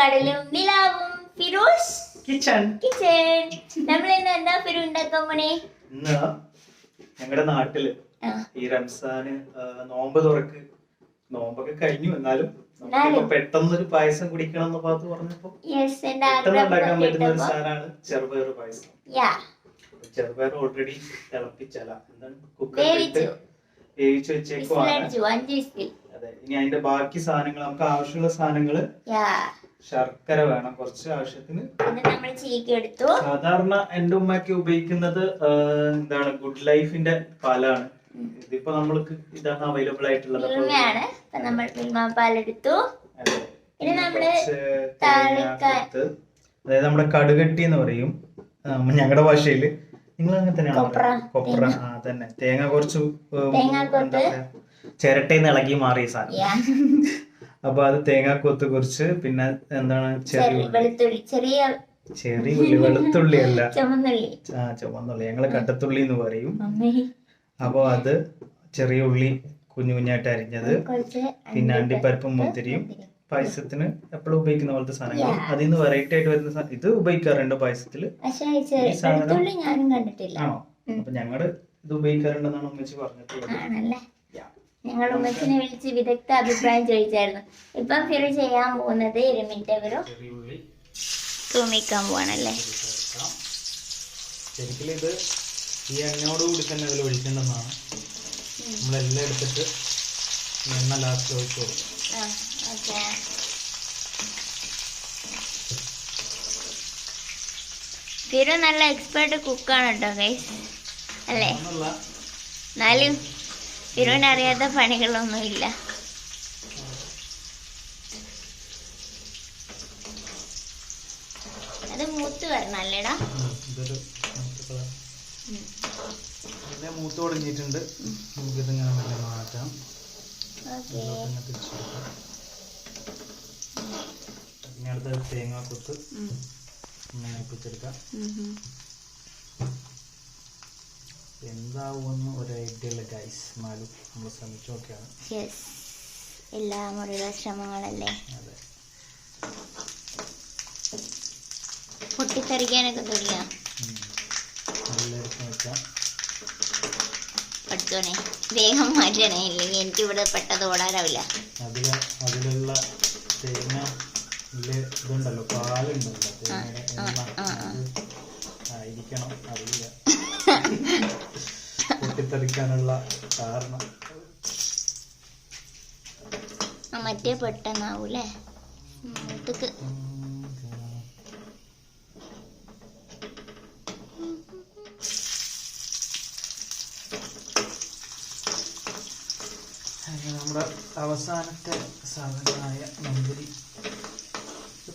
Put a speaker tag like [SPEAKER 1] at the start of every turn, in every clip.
[SPEAKER 1] Kadalum Nilavum Firoz
[SPEAKER 2] Kitchen.
[SPEAKER 1] നമ്മൾ ഇന്ന് എന്താ ഫിരു ഉണ്ടാക്കാൻ പോണേ?
[SPEAKER 2] ഇന്ന് ഞങ്ങളുടെ നാട്ടില് ഈ റംസാന് നോമ്പ് തുറക്ക് നോമ്പൊക്കെ കഴിഞ്ഞു. എന്നാലും പെട്ടെന്നൊരു പായസം കുടിക്കണം എന്ന് പാത്ത് പറഞ്ഞപ്പോ പെട്ടെന്ന് ഉണ്ടാക്കാൻ പറ്റുന്ന ഒരു സാധനമാണ് ചെറുപയർ പായസം. ചെറുപയർ ഓൾറെഡി തിളപ്പിച്ചല്ല എന്താണ് കുക്കറിലിട്ട് വേവിച്ച് വെച്ചേക്കുവാണ്. അതെ, ഇനി അതിന്റെ ബാക്കി സാധനങ്ങൾ നമുക്ക് ആവശ്യമുള്ള സാധനങ്ങള് ശർക്കര വേണം കുറച്ച് ആവശ്യത്തിന്. സാധാരണ എന്റെ ഉമ്മയൊക്കെ ഉപയോഗിക്കുന്നത് എന്താണ് ഗുഡ് ലൈഫിന്റെ പാലാണ്. ഇതിപ്പോ നമ്മൾക്ക് ഇതാണ് അവൈലബിൾ ആയിട്ടുള്ളത്. അതായത് നമ്മുടെ കടുകട്ടി എന്ന് പറയും ഞങ്ങളുടെ ഭാഷയില്. നിങ്ങൾ അങ്ങനെ തന്നെയാണ് കൊപ്ര. തന്നെ തേങ്ങ കുറച്ച് ചിരട്ടേന്ന് ഇളകി മാറിയ സാധനം. അപ്പൊ അത് തേങ്ങാക്കൊത്ത് കുറച്ച്, പിന്നെ എന്താണ് ചെറിയ ഉള്ളി, വെളുത്തുള്ളി അല്ല ചുമന്നുള്ളി, ഞങ്ങള് കട്ടത്തുള്ളി എന്ന് പറയും. അപ്പൊ അത് ചെറിയ ഉള്ളി കുഞ്ഞു കുഞ്ഞായിട്ട് അരിഞ്ഞത്, പിന്നെ അണ്ടിപ്പരിപ്പും മുന്തിരിയും. പായസത്തിന് എപ്പോഴും ഉപയോഗിക്കുന്ന പോലത്തെ സാധനങ്ങൾ. അതിൽ നിന്ന് വെറൈറ്റി ആയിട്ട് വരുന്ന ഇത് ഉപയോഗിക്കാറുണ്ട് പായസത്തില്. ആണോ? അപ്പൊ ഞങ്ങള് ഇത് ഉപയോഗിക്കാറുണ്ടെന്നാണ് ഉമ്മച്ചി പറഞ്ഞിട്ടുള്ളത്.
[SPEAKER 1] ഞങ്ങൾ ഉമ്മച്ചിനെ വിളിച്ച് വിദഗ്ധ അഭിപ്രായം ചോദിച്ചായിരുന്നു. ഇപ്പം ഫിറു ചെയ്യാൻ പോകുന്നത് 1 മിനിറ്റ് ഫിറു തൂമിക്കാൻ പോവാണല്ലേ.
[SPEAKER 2] ശരിക്കും ഇത് ഈ എണ്ണയോട് കൂടി തന്നെ അതിൽ ഒഴിക്കേണ്ടതാണ്. നമ്മളെല്ലാം എടുത്തിട്ട് എണ്ണ ലാസ്റ്റ് ഒഴിച്ചു കൊടുക്കും.
[SPEAKER 1] ഫിറു നല്ല എക്സ്പേർട്ട് കുക്കാണ് കേട്ടോ ഗൈസ്, അല്ലേ? എന്നാലും ഫിറുവിന് അറിയാത്ത പണികളൊന്നുമില്ല. അത് മൂത്ത് വരണം അല്ലേടാ?
[SPEAKER 2] മൂത്ത് തുടങ്ങിയിട്ടുണ്ട്. നമുക്കിതിങ്ങനെ മാറ്റാം. ഇനി അടുത്ത തേങ്ങാക്കൊത്ത് ഇങ്ങനെ ഇപ്പിച്ചെടുക്കാം. എന്താവുമെന്ന് ഒരു ഐഡിയ ഇല്ല ഗൈസ്, എന്നാലും നമ്മൾ ശ്രമിച്ചു നോക്കിയാണ്.
[SPEAKER 1] എല്ലാം ഒരു ശ്രമങ്ങളല്ലേ.
[SPEAKER 2] അതെ,
[SPEAKER 1] പൊട്ടിത്തെറിക്കാനൊക്കെ തുടങ്ങിയാ പഠിച്ചോനെ വേഗം മാറ്റണേ, ഇല്ലെങ്കിൽ എനിക്ക് ഇവിടെ പെട്ടത് ഓടാനാവില്ല.
[SPEAKER 2] അതിലുള്ള തേങ്ങ ഇതുണ്ടല്ലോ, പാലുണ്ടല്ലോ, ആയിരിക്കണം അറിയില്ല പൊട്ടിത്തെറിക്കാനുള്ള കാരണം.
[SPEAKER 1] മറ്റേ പെട്ടെന്നാവൂലേ മൂത്തക്ക്.
[SPEAKER 2] നമ്മുടെ അവസാനത്തെ സാധനമായ മുന്തിരി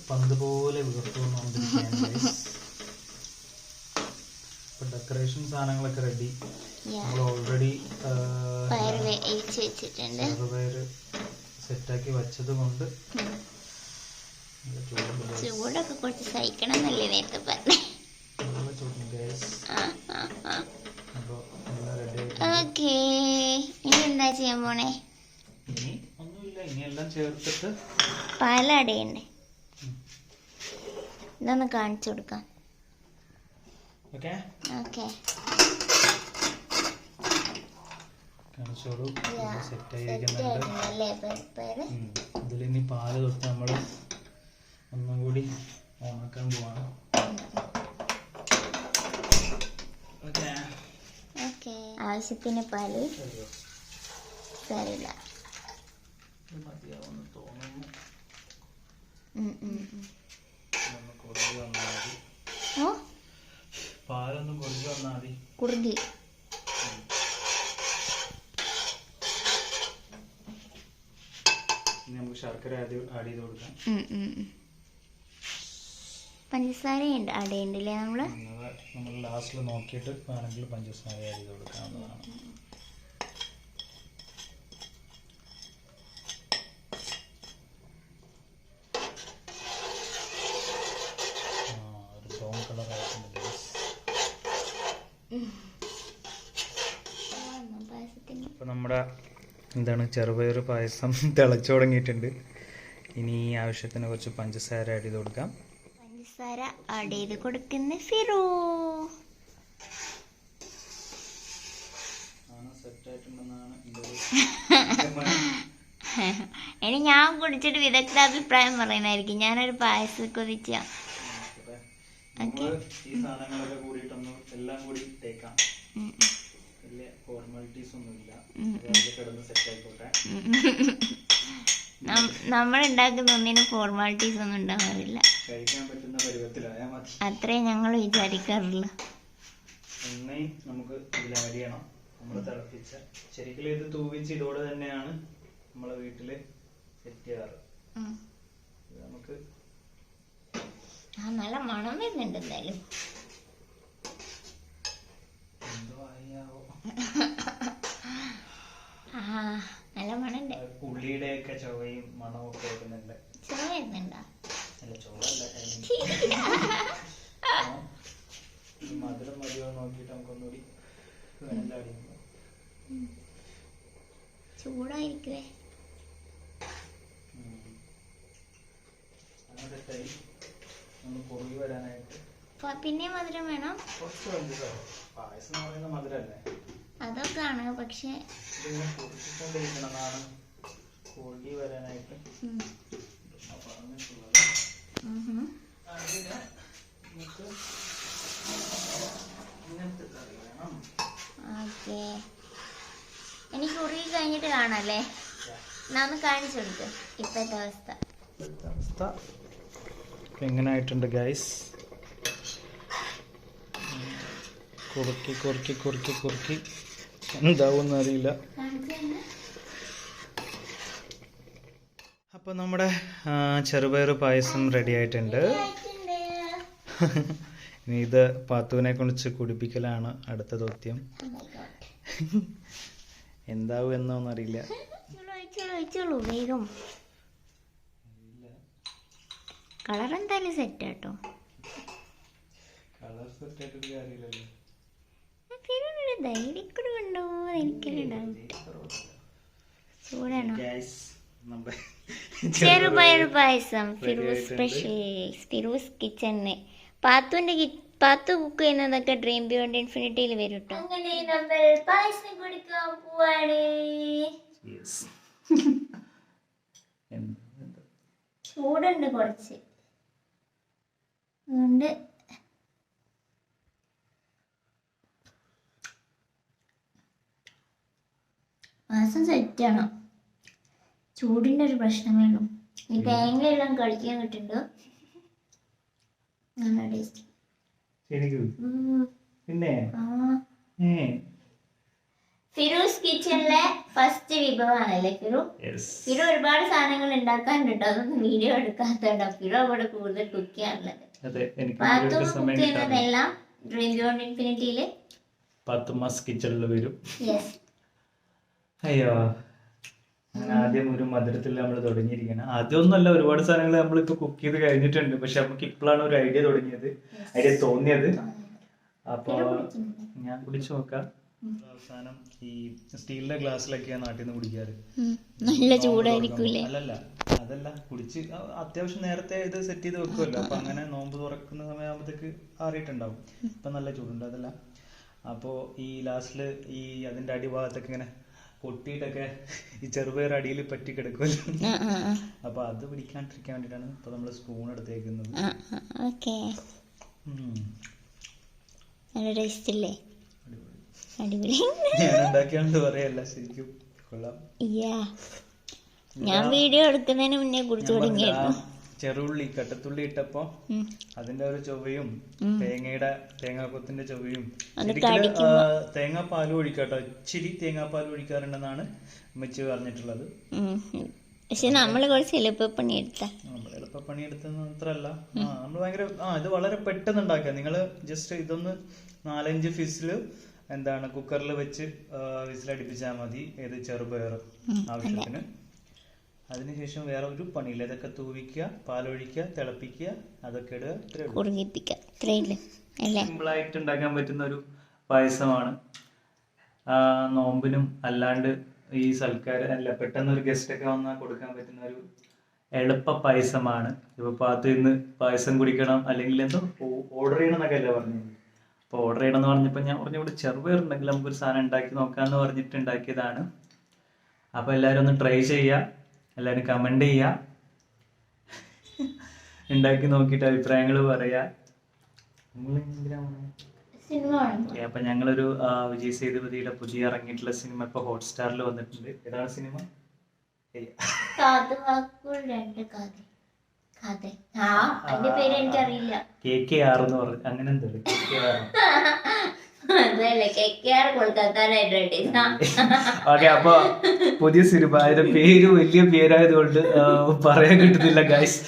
[SPEAKER 2] പന്ത് പോലെ വീർത്തുകൊണ്ടിരിക്കുകയാണ്. ഇപ്പൊ ഡെക്കറേഷൻ സാധനങ്ങളൊക്കെ റെഡി. നമ്മൾ ഓൾറെഡി ചെറുപയർ സെറ്റാക്കി വെച്ചത് കൊണ്ട്
[SPEAKER 1] ചൂടൊക്കെ കുറച്ച് സഹിക്കണം എന്നല്ലേ നേരത്തെ പറഞ്ഞേ. ഓക്കേ, ഇനി എന്താ ചെയ്യാൻ പോണേ?
[SPEAKER 2] ഇനി ഒന്നുമില്ല, ഇനി എല്ലാം ചേർത്തിട്ട്
[SPEAKER 1] പാലടയണ്ടേ. ഇതൊന്ന് കാണിച്ചു കൊടുക്കാം.
[SPEAKER 2] ഇതിലിനി പാല് തൊട്ട് നമ്മള് ഒന്നും കൂടി ഉണക്കാൻ പോവാണ്.
[SPEAKER 1] ആവശ്യത്തിന് പാല് സാരില്ല.
[SPEAKER 2] പാലൊന്നും കുറുകി വന്നാൽ മതി.
[SPEAKER 1] കുറുകി
[SPEAKER 2] നമുക്ക് ശർക്കര ആഡ് ചെയ്ത് കൊടുക്കാം.
[SPEAKER 1] പഞ്ചസാര ആഡ് ചെയ്യണ്ടല്ലേ നമ്മൾ
[SPEAKER 2] ലാസ്റ്റിൽ നോക്കിയിട്ട് വേണമെങ്കിൽ പഞ്ചസാര ആഡ് ചെയ്ത് കൊടുക്കാവുന്നതാണ്. ഒരു ബ്രൗൺ കളർ ആയിട്ടുണ്ട്. ഇപ്പൊ നമ്മുടെ എന്താണ് ചെറുപയർ പായസം തിളച്ചു തുടങ്ങിയിട്ടുണ്ട്. ഇനി ആവശ്യത്തിന് കുറച്ച് പഞ്ചസാര ആഡ് ചെയ്ത് കൊടുക്കാം.
[SPEAKER 1] പഞ്ചസാര ആഡ് ചെയ്ത് കൊടുക്കുന്ന ഫിറു. ഇനി ഞാൻ കുടിച്ചിട്ട് വിദഗ്ധാഭിപ്രായം പറയുന്നതായിരിക്കും. ഞാനൊരു പായസം കൊതിച്ച നമ്മൾ ഉണ്ടാക്കുന്ന ഒന്നിനും ഫോർമാലിറ്റീസ് ഒന്നും ഉണ്ടാവാറില്ല. അത്രേ ഞങ്ങൾ വിചാരിക്കാറില്ല.
[SPEAKER 2] നമുക്ക് നമ്മൾ തിളപ്പിച്ച ശരിക്കും ഇത് തൂവിച്ച് ഇതോടെ തന്നെയാണ് നമ്മളെ വീട്ടില് സെറ്റ് ചെയ്യാറ്. നമുക്ക്
[SPEAKER 1] നല്ല മണം വരുന്നുണ്ട്. എന്തായാലും നല്ല മണുണ്ട്.
[SPEAKER 2] ഉള്ളിയുടെ ഒക്കെ ചൊവയും മണവും ഒക്കെ വരുന്നുണ്ട്.
[SPEAKER 1] ചുവ വരുന്നുണ്ടോ?
[SPEAKER 2] അല്ല, ചൊവല്ല, മധുരം മതിയോ നോക്കിട്ട് നമുക്കൊന്നുകൂടി
[SPEAKER 1] ചൂടായിരിക്കുവേ. പിന്നെ മധുരം വേണം. അതൊക്കെയാണ്, പക്ഷെ ഓക്കെ. എനിക്ക് കുറുകി കഴിഞ്ഞിട്ട് കാണാല്ലേ? എന്നാ ഒന്ന് കാണിച്ചു കൊടുക്ക് ഇപ്പോഴത്തെ അവസ്ഥ
[SPEAKER 2] എങ്ങനെ ആയിട്ടുണ്ട് ഗൈസ്. കുറുക്കി കുറുക്കി കുറുക്കി കുറുക്കി എന്താവുമെന്ന് അറിയില്ല. അപ്പോൾ നമ്മുടെ ചെറുപയർ പായസം റെഡി ആയിട്ടുണ്ട്. ഇനി ഇത് പാത്തുവിനെ കുറിച്ച് കുടിപ്പിക്കലാണ് അടുത്ത ദൗത്യം. എന്താവും എന്നൊന്നും അറിയില്ല.
[SPEAKER 1] വേഗം കളർ എന്തായാലും സെറ്റ് ആട്ടോ. ധൈര്യക്കുറവുണ്ടോ എനിക്കൊരു ചൂടാണോ? ചെറുപയർ പായസം ഫിറൂസ് സ്പെഷ്യൽ, ഫിറൂസ് കിച്ചണ്. പാത്തു കുക്ക് ചെയ്യുന്നതൊക്കെ ഡ്രീം ബിയോണ്ട് ഇൻഫിനിറ്റിയിൽ വരും കേട്ടോ. അങ്ങനെ നമ്മൾ പായസം കുടിക്കാൻ പോവാണ്. ചൂടുണ്ട് കുറച്ച്, അതുകൊണ്ട് പായസം സെറ്റാണ്. ചൂടിൻ്റെ ഒരു പ്രശ്നമേ ഉള്ളൂ. ഈ തേങ്ങയെല്ലാം കഴിക്കാൻ കിട്ടുന്നുണ്ട്. നല്ല ടേസ്റ്റ്. ഫിറൂസ് കിച്ചണിലെ ഫസ്റ്റ് വിഭവമാണല്ലേ ഫിറു? ഫിറു ഒരുപാട് സാധനങ്ങൾ ഉണ്ടാക്കാനുണ്ട്, അതൊന്നും വീഡിയോ എടുക്കാത്തതുണ്ടോ. ഫിറു അവിടെ കൂടുതൽ കുക്ക് ചെയ്യാറുള്ളത്. പാത്തു കുക്ക് ചെയ്യുന്നതെല്ലാം ഡ്രീം ബിയോണ്ട് ഇൻഫിനിറ്റിയില്
[SPEAKER 2] ഫാത്തിമാസ് കിച്ചണിൽ വരും.
[SPEAKER 1] യെസ്.
[SPEAKER 2] അയ്യോ, അങ്ങനെ ആദ്യം ഒരു മധുരത്തിൽ നമ്മൾ തുടങ്ങിയിരിക്കണം. ആദ്യമൊന്നുമല്ല, ഒരുപാട് സാധനങ്ങൾ നമ്മളിപ്പോ കുക്ക് ചെയ്ത് കഴിഞ്ഞിട്ടുണ്ട്. പക്ഷെ നമുക്ക് ഇപ്പോഴാണ് ഒരു ഐഡിയ തോന്നിയത്. അപ്പൊ ഞാൻ കുടിച്ചു നോക്കാം. അവസാനം ഈ സ്റ്റീലിന്റെ ഗ്ലാസ്സിലൊക്കെയാണ് നാട്ടിൽ നിന്ന് കുടിക്കാറ്.
[SPEAKER 1] നല്ല ചൂടായിരിക്കൂലേ?
[SPEAKER 2] അതല്ല, കുടിച്ച് അത്യാവശ്യം നേരത്തെ ഇത് സെറ്റ് ചെയ്ത് വെക്കുമല്ലോ. അപ്പൊ അങ്ങനെ നോമ്പ് തുറക്കുന്ന സമയമാകുമ്പോഴത്തേക്ക് ആറിയിട്ടുണ്ടാവും. ഇപ്പൊ നല്ല ചൂടുണ്ട്. അതല്ല, അപ്പോ ഈ ലാസ്റ്റില് ഈ അതിന്റെ അടിഭാഗത്തൊക്കെ ഇങ്ങനെ പൊട്ടിയിട്ടൊക്കെ ഈ ചെറുപയർ അടിയിൽ പറ്റി കിടക്കുമല്ലോ. അപ്പൊ അത് പിടിക്കാണ്ടിരിക്കാൻ വേണ്ടിട്ടാണ് ഇപ്പൊ നമ്മള് സ്പൂൺ എടുത്തേക്കുന്നത്. ഞാൻ ഉണ്ടാക്കിയാണ്ട് പറയല്ല, ശരിക്കും കൊള്ളാം.
[SPEAKER 1] ഞാൻ വീഡിയോ എടുക്കുന്നതിന് മുന്നേ കുടിച്ചു തുടങ്ങിയായിരുന്നു.
[SPEAKER 2] ചെറുള്ളി കട്ടത്തുള്ളി ഇട്ടപ്പോ അതിന്റെ ഒരു ചൊവ്വയും തേങ്ങാക്കൊത്തിന്റെ ചൊവ്വയും. തേങ്ങാപ്പാലും ഒഴിക്കാട്ടോ, ഇച്ചിരി തേങ്ങാപ്പാൽ ഒഴിക്കാറുണ്ടെന്നാണ് ഉമ്മച്ചി പറഞ്ഞിട്ടുള്ളത്.
[SPEAKER 1] പക്ഷെ നമ്മള് കുറച്ച്
[SPEAKER 2] എളുപ്പപ്പണിയെടുത്ത മാത്രല്ല, നമ്മള് ഭയങ്കര ഇത് വളരെ പെട്ടെന്ന് ഉണ്ടാക്കുക. നിങ്ങള് ജസ്റ്റ് ഇതൊന്ന് 4-5 ഫിസില് കുക്കറിൽ വെച്ച് വിസിലടിപ്പിച്ചാൽ മതി. ഏത് ചെറുപയർ ആവശ്യത്തിന്. അതിനുശേഷം വേറെ ഒരു പണിയില്ല. ഇതൊക്കെ തൂവിക്കുക, പാലൊഴിക്കുക, തിളപ്പിക്കുക, അതൊക്കെ ഇടുക. സിമ്പിളായിട്ട് ഉണ്ടാക്കാൻ പറ്റുന്ന ഒരു പായസമാണ്. നോമ്പിനും അല്ലാണ്ട് ഈ സൽക്കാരം പെട്ടെന്ന് ഒരു ഗസ്റ്റ് ഒക്കെ വന്നാൽ കൊടുക്കാൻ പറ്റുന്ന ഒരു എളുപ്പ പായസമാണ്. ഇപ്പൊ പാത്തു ഇന്ന് പായസം കുടിക്കണം അല്ലെങ്കിൽ എന്തോ ഓർഡർ ചെയ്യണം എന്നൊക്കെ അല്ലേ പറഞ്ഞു. അപ്പോൾ ഓർഡർ ചെയ്യണം എന്ന് പറഞ്ഞപ്പോൾ ഞാൻ പറഞ്ഞു ഇവിടെ ചെറുപയറുണ്ടെങ്കിൽ നമുക്കൊരു സാധനം ഉണ്ടാക്കി നോക്കാമെന്ന് പറഞ്ഞിട്ട് ഉണ്ടാക്കിയതാണ്. അപ്പോൾ എല്ലാവരും ഒന്ന് ട്രൈ ചെയ്യുക, എല്ലാവരും കമൻറ്റ് ചെയ്യുക, ഉണ്ടാക്കി നോക്കിയിട്ട് അഭിപ്രായങ്ങൾ പറയുക. അപ്പൊ ഞങ്ങളൊരു വിജയ് സേതുപതിയുടെ പുതിയ ഇറങ്ങിയിട്ടുള്ള സിനിമ ഇപ്പൊ ഹോട്ട്സ്റ്റാറിൽ വന്നിട്ടുണ്ട്. ഏതാണ് സിനിമ? KKR എന്ന് പറഞ്ഞു, അങ്ങനെ എന്തോ ഓക്കെ. അപ്പൊ പുതിയ സിനിമ, അതിന്റെ പേര് വലിയ പേരായതുകൊണ്ട് പറയാൻ കിട്ടുന്നില്ല ഗൈസ്.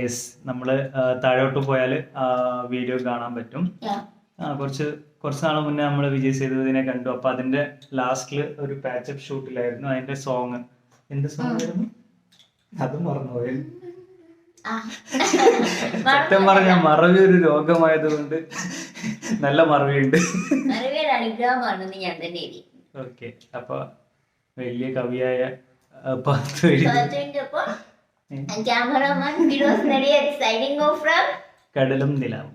[SPEAKER 2] യെസ്, നമ്മള് താഴോട്ട് പോയാല് വീഡിയോ കാണാൻ പറ്റും. കുറച്ച് നാൾ മുന്നേ നമ്മൾ വിജയ് സേതുപതിനെ കണ്ടു. അപ്പൊ അതിന്റെ ലാസ്റ്റില് ഒരു പാച്ചപ്പ് ഷൂട്ടിലായിരുന്നു. അതിന്റെ സോങ് എന്ത് സോങ് ആയിരുന്നു അത് മറന്നുപോയി. സത്യം പറഞ്ഞ മറവി ഒരു രോഗമായതുകൊണ്ട് നല്ല മറവിയുണ്ട്. ഓക്കെ, അപ്പൊ വലിയ കവിയായ
[SPEAKER 1] cameraman Firoz Nediyath signing off from
[SPEAKER 2] കടലും നിലാവും.